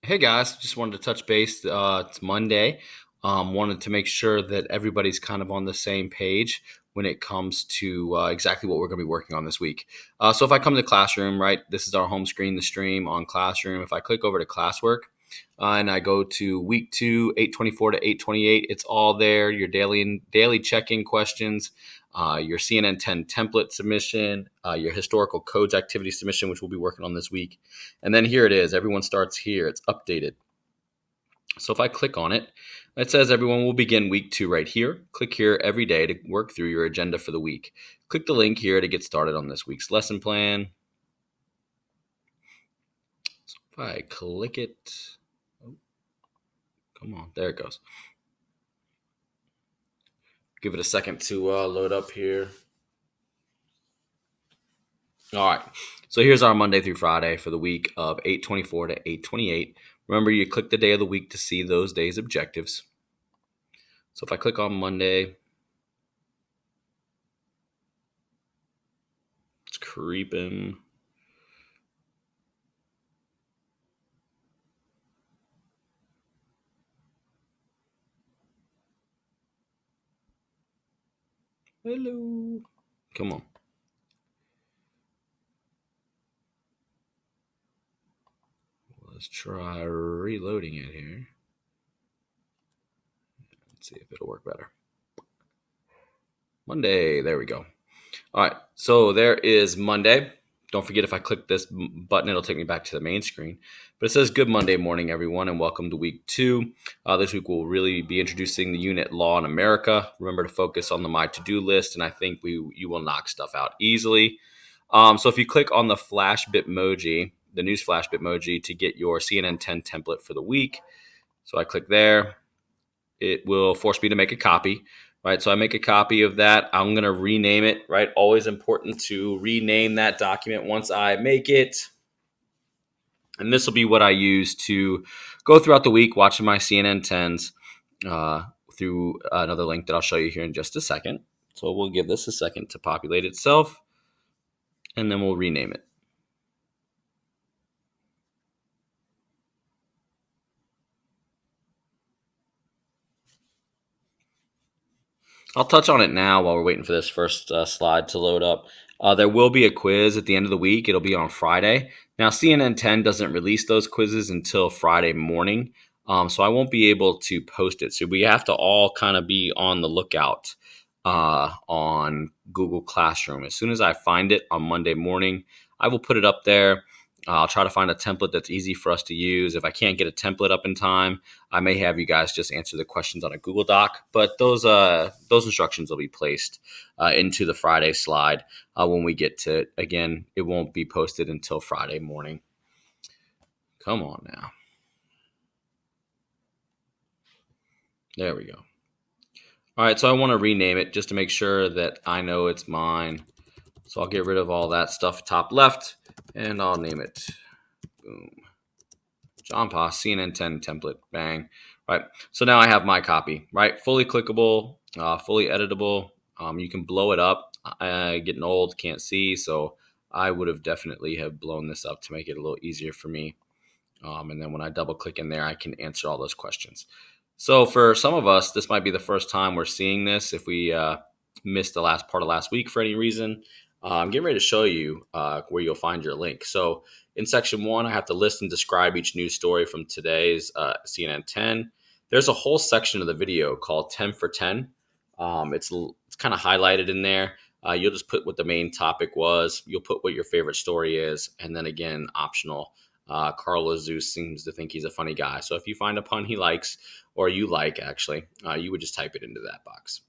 Hey guys, just wanted to touch base. It's Monday. Wanted to make sure that everybody's kind of on the same page when it comes to exactly what we're going to be working on this week. So if I come to Classroom, right, this is our home screen, the stream on Classroom. If I click over to classwork and I go to week 2, 824 to 828, it's all there. Your daily check-in questions, your CNN 10 template submission, your historical codes activity submission, which we'll be working on this week. And then here it is. Everyone starts here. It's updated. So if I click on it, it says everyone will begin week 2 right here. Click here every day to work through your agenda for the week. Click the link here to get started on this week's lesson plan. So if I click it, oh, come on, there it goes. Give it a second to load up here. All right. So here's our Monday through Friday for the week of 824 to 828. Remember, you click the day of the week to see those days' objectives. So if I click on Monday, it's creeping. Hello. Come on. Let's try reloading it here. Let's see if it'll work better. Monday. There we go. All right. So there is Monday. Don't forget, if I click this button, it'll take me back to the main screen. But it says, good Monday morning, everyone, and welcome to week 2. This week we'll really be introducing the unit Law in America. Remember to focus on the My To-Do list, and I think you will knock stuff out easily. So if you click on the flash Bitmoji, the news flash Bitmoji, to get your CNN 10 template for the week. So I click there. It will force me to make a copy, right? So I make a copy of that. I'm going to rename it, right? Always important to rename that document once I make it. And this will be what I use to go throughout the week watching my CNN 10s through another link that I'll show you here in just a second. So we'll give this a second to populate itself, and then we'll rename it. I'll touch on it now while we're waiting for this first slide to load up. There will be a quiz at the end of the week. It'll be on Friday. Now, CNN 10 doesn't release those quizzes until Friday morning, so I won't be able to post it. So we have to all kind of be on the lookout on Google Classroom. As soon as I find it on Monday morning, I will put it up there. I'll try to find a template that's easy for us to use. If I can't get a template up in time, I may have you guys just answer the questions on a Google Doc. But those instructions will be placed into the Friday slide when we get to it. Again, it won't be posted until Friday morning. Come on now. There we go. All right, so I want to rename it just to make sure that I know it's mine. So I'll get rid of all that stuff top left, and I'll name it, boom, John Pa, CNN 10 template, bang. Right, so now I have my copy, right? Fully clickable, fully editable. You can blow it up. Getting old, can't see, so I would have definitely have blown this up to make it a little easier for me. And then when I double click in there, I can answer all those questions. So for some of us, this might be the first time we're seeing this. If we missed the last part of last week for any reason, I'm getting ready to show you where you'll find your link. So in section 1, I have to list and describe each news story from today's CNN 10. There's a whole section of the video called 10 for 10. It's kind of highlighted in there. You'll just put what the main topic was. You'll put what your favorite story is. And then again, optional. Carl Zeus seems to think he's a funny guy. So if you find a pun he likes, or you like actually, you would just type it into that box.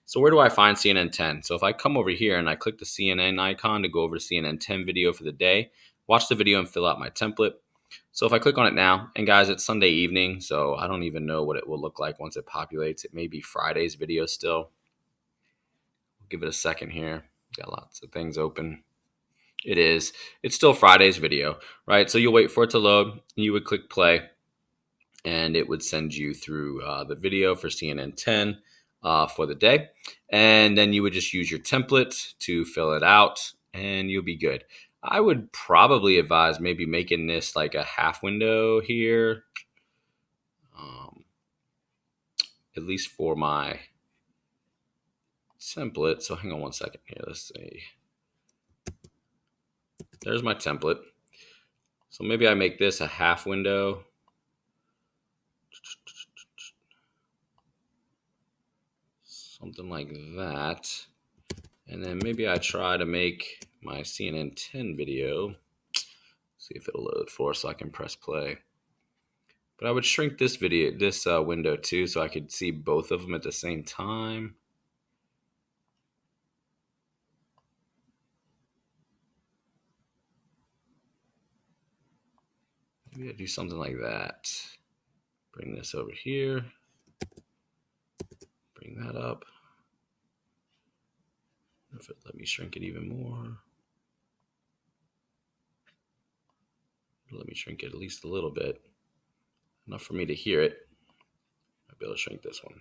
So where do I find CNN 10? So if I come over here and I click the CNN icon to go over to CNN 10 video for the day, watch the video and fill out my template. So if I click on it now, and guys, it's Sunday evening, so I don't even know what it will look like once it populates. It may be Friday's video still. Give it a second here. Got lots of things open. It is. It's still Friday's video, right? So you'll wait for it to load. You would click play, and it would send you through the video for CNN 10 for the day. And then you would just use your template to fill it out, and you'll be good. I would probably advise maybe making this like a half window here, um, at least for my template. So hang on one second here. Let's see. There's my template. So maybe I make this a half window. Something like that. And then maybe I try to make my CNN 10 video. See if it'll load for us so I can press play. But I would shrink this window too, so I could see both of them at the same time. Maybe I do something like that. Bring this over here. Bring that up. If it let me shrink it even more. Let me shrink it at least a little bit. Enough for me to hear it. I'll be able to shrink this one.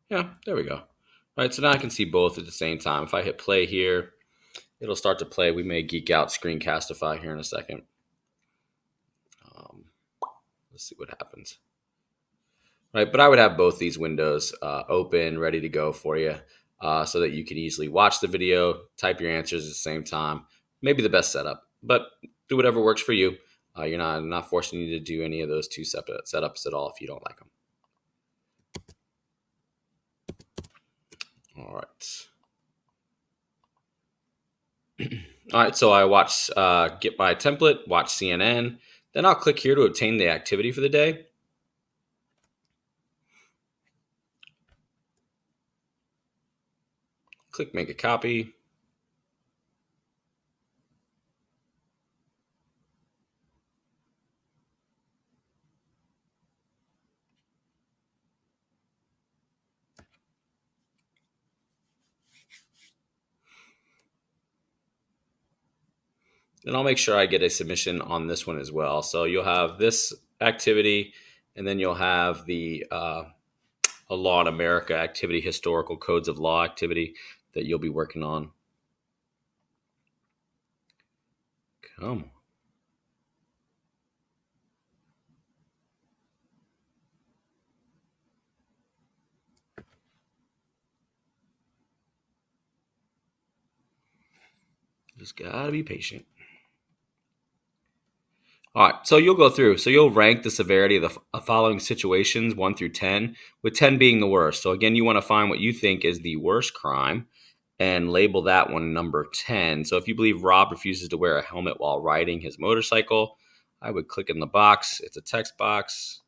Yeah, there we go. All right, so now I can see both at the same time. If I hit play here, it'll start to play. We may geek out Screencastify here in a second. Let's see what happens. Right, but I would have both these windows open, ready to go for you, so that you can easily watch the video, type your answers at the same time. Maybe the best setup, but do whatever works for you. You're not forcing you to do any of those two separate setups at all if you don't like them. All right. All right, so I get my template, watch CNN. Then I'll click here to obtain the activity for the day. Click make a copy. Then I'll make sure I get a submission on this one as well. So you'll have this activity, and then you'll have the a Law in America activity, historical codes of law activity that you'll be working on. Come on. Just gotta be patient. All right, so you'll go through. So you'll rank the severity of the following situations 1 through 10, with 10 being the worst. So again, you want to find what you think is the worst crime and label that one number 10. So if you believe Rob refuses to wear a helmet while riding his motorcycle, I would click in the box. It's a text box.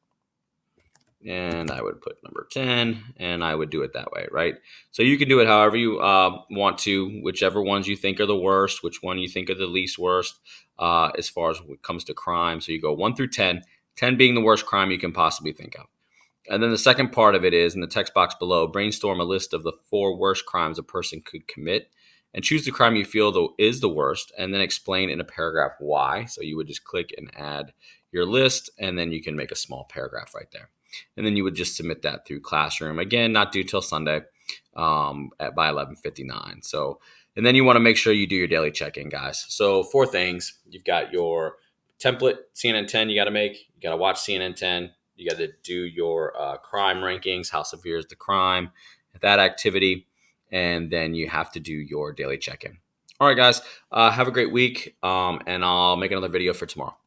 And I would put number 10, and I would do it that way, right? So you can do it however you want to, whichever ones you think are the worst, which one you think are the least worst as far as when it comes to crime. So you go 1 through 10, 10 being the worst crime you can possibly think of. And then the second part of it is, in the text box below, brainstorm a list of the 4 worst crimes a person could commit and choose the crime you feel is the worst, and then explain in a paragraph why. So you would just click and add your list, and then you can make a small paragraph right there. And then you would just submit that through Classroom. Again, not due till Sunday by 11:59. So, and then you want to make sure you do your daily check-in, guys. So 4 things. You've got your template, CNN 10 you got to make. You got to watch CNN 10. You got to do your crime rankings, how severe is the crime, that activity, and then you have to do your daily check-in. All right, guys, have a great week, and I'll make another video for tomorrow.